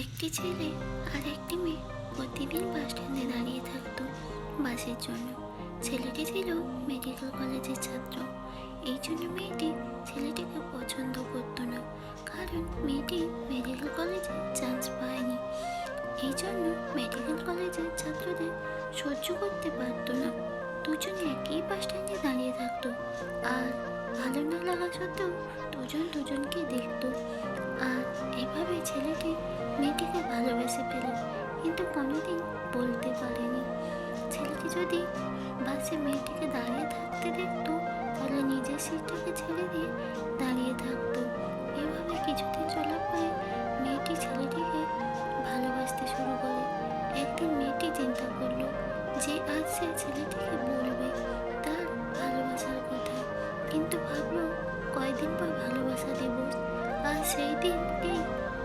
একটি ছেলে আর একটি মেয়ে প্রতিদিন বাস স্ট্যান্ডে দাঁড়িয়ে থাকতো বাসের জন্য। ছেলেটি ছিল মেডিকেল কলেজের ছাত্র। এই জন্য মেয়েটি ছেলেটিকে পছন্দ করতো না, কারণ মেয়েটি মেডিকেল কলেজে চান্স পায়নি। এই জন্য মেডিকেল কলেজের ছাত্রদের সহ্য করতে পারতো না। দুজনে একই বাস স্ট্যান্ডে দাঁড়িয়ে থাকতো, আর ভালো না লাগা সত্ত্বেও দুজন দুজনকে দেখতো। আর এভাবে ছেলেটি মেয়েটিকে ভালোবেসে ফেলে, কিন্তু কোনোদিন বলতে পারেনি। ছেলেটি যদি বাসে মেয়েটিকে দাঁড়িয়ে থাকতে দেখতো, তাহলে নিজের সিটটাকে ছেড়ে দিয়ে দাঁড়িয়ে থাকতো। এভাবে কিছুদিন চলার পরে মেয়েটি ছেলেটিকে ভালোবাসতে শুরু করে। একদিন মেয়েটি চিন্তা করলো যে আজ সে ছেলেটিকে বলবে তার ভালোবাসার কথা, কিন্তু ভাবলো কয়দিন পর ভালোবাসা দিবস, আর সেই দিনকেই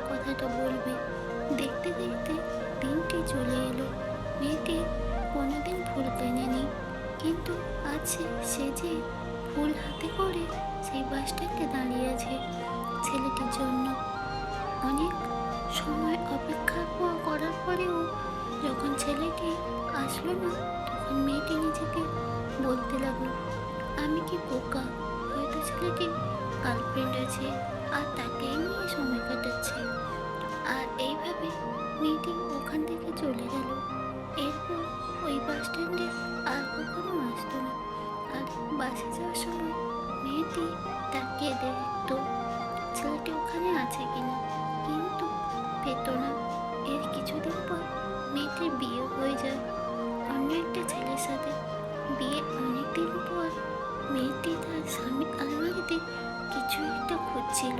কথাটা বলবে। দেখতে দেখতে দিনটি চলে এলো। মেয়েটি কোনোদিন ফুল কেনেনি, কিন্তু আজ সে যে ফুল হাতে করে সেই বাস স্ট্যান্ডে দাঁড়িয়ে আছে ছেলেটির জন্য। অনেক সময় অপেক্ষা করার পরেও যখন ছেলেটি আসলো না, তখন মেয়েটি নিজেকে বলতে লাগলো, আমি কি বোকা, হয়তো ছেলেটির গার্লফ্রেন্ড আছে আর তাকেই নিয়ে সময় কাটাচ্ছে। আর এইভাবে মেয়েটি ওখান থেকে চলে গেল। এরপর ওই বাস স্ট্যান্ডে আর কখনো আসতো না। আর বাসে যাওয়ার সময় মেয়েটি তাকিয়ে দেখতো ছেলেটি ওখানে আছে কিনা, কিন্তু পেত না। এর কিছুদিন পর মেয়েটির বিয়ে হয়ে যায় অন্য একটা ছেলের সাথে। বিয়ে অনেকদিন পর মেয়েটি তার স্বামীর আলমারিতে কিছু একটা খুঁজছিল।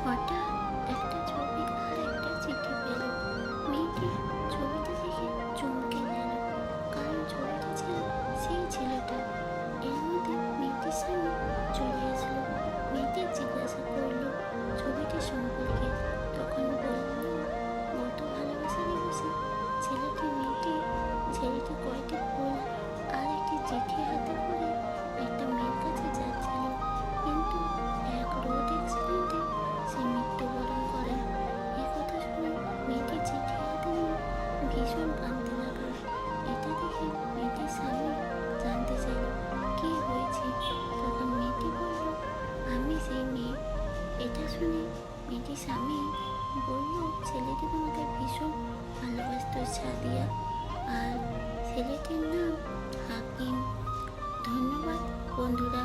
হঠাৎ একটা ছবি আর একটা চিঠি পেল। মেয়েটি ছবিটা দেখে চমকে গেল, কারণ ছবিটা ছিল সেই ছেলেটা। এর মধ্যে মেয়েটির স্বামী চলে আসলো। মেয়েটি জিজ্ঞাসা করলো ছবিটির সম্পর্কে, তখন বলল গত ভালোবাসা দিবসে ছেলেটি কয়টি ফুল আর একটি চিঠি হাতে করে একটা মেয়ের কাছে যাচ্ছিল, কিন্তু এক রোড অ্যাক্সিডেন্টে সে মৃত্যুবরণ করে। এ কথা শুনে মেয়েটি চিঠি হাতে নিয়ে ভীষণ কাঁদতে লাগলো। এটা দেখে মেয়েটির স্বামী জানতে চাইল কি হয়েছে। তখন মেয়েটি বলল, আমি সেই মেয়ে। এটা শুনে মেয়েটির স্বামী বলল, ছেলেটি তোমাকে ভীষণ ভালোবাসত সাদিয়া, আর ছেলেটির নাম হাকিম। ধন্যবাদ বন্ধুরা।